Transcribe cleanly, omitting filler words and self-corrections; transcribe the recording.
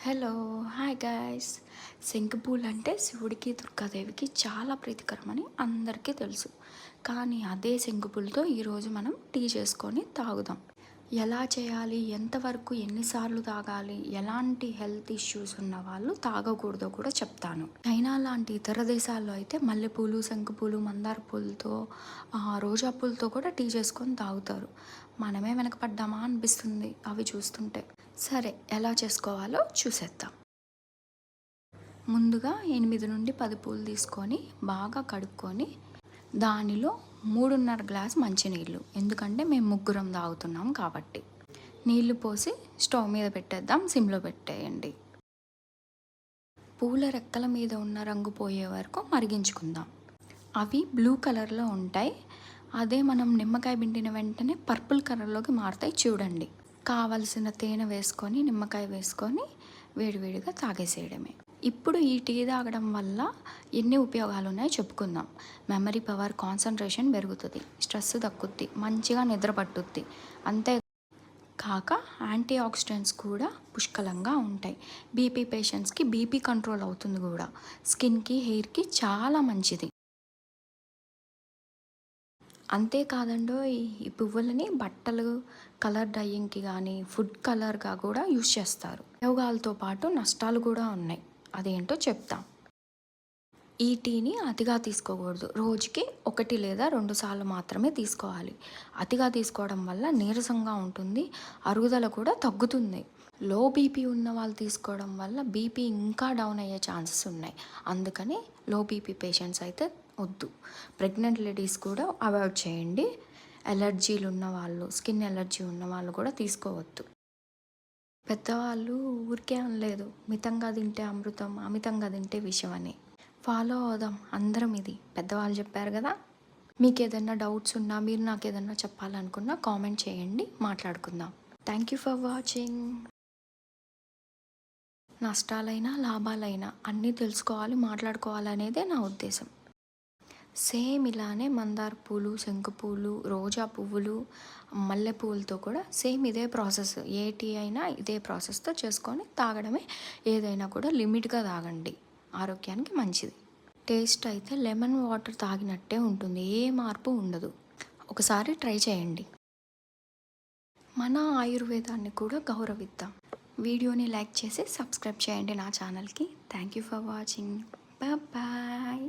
Hello hi guys. శంకుపూలు అంటే శివుడికి దుర్గాదేవికి చాలా ప్రీతికరమని అందరికీ తెలుసు. కానీ అదే శంకుపూలతో ఈరోజు మనం టీ చేసుకొని తాగుదాం. ఎలా చేయాలి, ఎంతవరకు ఎన్నిసార్లు తాగాలి, ఎలాంటి హెల్త్ ఇష్యూస్ ఉన్న వాళ్ళు తాగకూడదో కూడా చెప్తాను. చైనా లాంటి ఇతర దేశాల్లో అయితే మల్లెపూలు, శంకుపూలు, మందార పూలతో, రోజా పూలతో కూడా టీ చేసుకొని తాగుతారు. మనమే వెనకపడ్డామా అనిపిస్తుంది అవి చూస్తుంటే. సరే, ఎలా చేసుకోవాలో చూసేద్దాం. ముందుగా 8 నుండి 10 పూలు తీసుకొని బాగా కడుక్కొని దానిలో 3.5 గ్లాస్ మంచినీళ్ళు, ఎందుకంటే మేము ముగ్గురం తాగుతున్నాం కాబట్టి. నీళ్లు పోసి స్టవ్ మీద పెట్టేద్దాం, సిమ్లో పెట్టేయండి. పూల రెక్కల మీద ఉన్న రంగు పోయే వరకు మరిగించుకుందాం. అవి బ్లూ కలర్లో ఉంటాయి. అదే మనం నిమ్మకాయ పిండిన వెంటనే పర్పుల్ కలర్లోకి మారుతాయి, చూడండి. కావలసిన తేనె వేసుకొని, నిమ్మకాయ వేసుకొని వేడివేడిగా తాగేసేయడమే. ఇప్పుడు ఈ టీ తాగడం వల్ల ఎన్ని ఉపయోగాలు ఉన్నాయో చెప్పుకుందాం. మెమరీ పవర్, కాన్సన్ట్రేషన్ పెరుగుతుంది, స్ట్రెస్ తగ్గుద్ది, మంచిగా నిద్ర పట్టుద్ది. అంతే కాక యాంటీ ఆక్సిడెంట్స్ కూడా పుష్కలంగా ఉంటాయి. బీపీ పేషెంట్స్కి బీపీ కంట్రోల్ అవుతుంది కూడా. స్కిన్కి, హెయిర్కి చాలా మంచిది. అంతేకాదండో, ఈ పువ్వులని బట్టలు కలర్ డయ్యింగ్కి కానీ ఫుడ్ కలర్గా కూడా యూజ్ చేస్తారు. ఉపయోగాలతో పాటు నష్టాలు కూడా ఉన్నాయి, అదేంటో చెప్తాం. ఈ టీని అతిగా తీసుకోకూడదు. రోజుకి 1 లేదా 2 సార్లు మాత్రమే తీసుకోవాలి. అతిగా తీసుకోవడం వల్ల నీరసంగా ఉంటుంది, అరుగుదల కూడా తగ్గుతుంది. లో బీపీ ఉన్న వాళ్ళు తీసుకోవడం వల్ల బీపీ ఇంకా డౌన్ అయ్యే ఛాన్సెస్ ఉన్నాయి. అందుకని లో బీపీ పేషెంట్స్ అయితే వద్దు. ప్రెగ్నెంట్ లేడీస్ కూడా అవాయిడ్ చేయండి. ఎలర్జీలు ఉన్న వాళ్ళు, స్కిన్ ఎలర్జీ ఉన్న వాళ్ళు కూడా తీసుకోవద్దు. పెద్దవాళ్ళు ఊరికే అనలేదు, మితంగా తింటే అమృతం, అమితంగా తింటే విషం అని. ఫాలో అవుదాం అందరం, ఇది పెద్దవాళ్ళు చెప్పారు కదా. మీకు ఏదైనా డౌట్స్ ఉన్నా, మీరు నాకు ఏదైనా చెప్పాలనుకున్నా కామెంట్ చేయండి, మాట్లాడుకుందాం. Thank you for watching. నష్టాలైనా లాభాలైనా అన్నీ తెలుసుకోవాలి, మాట్లాడుకోవాలి అనేదే నా ఉద్దేశం. సేమ్ ఇలానే మందార పూలు, శంకు పూలు, రోజా పువ్వులు, మల్లె పువ్వులతో కూడా సేమ్ ఇదే ప్రాసెస్. ఏ టీ అయినా ఇదే ప్రాసెస్తో చేసుకొని తాగడమే. ఏదైనా కూడా లిమిట్గా తాగండి, ఆరోగ్యానికి మంచిది. టేస్ట్ అయితే లెమన్ వాటర్ తాగినట్టే ఉంటుంది, ఏ మార్పు ఉండదు. ఒకసారి ట్రై చేయండి. మన ఆయుర్వేదాన్ని కూడా గౌరవిద్దాం. వీడియోని లైక్ చేసి సబ్స్క్రైబ్ చేయండి నా ఛానల్కి. Thank you for watching. Bye.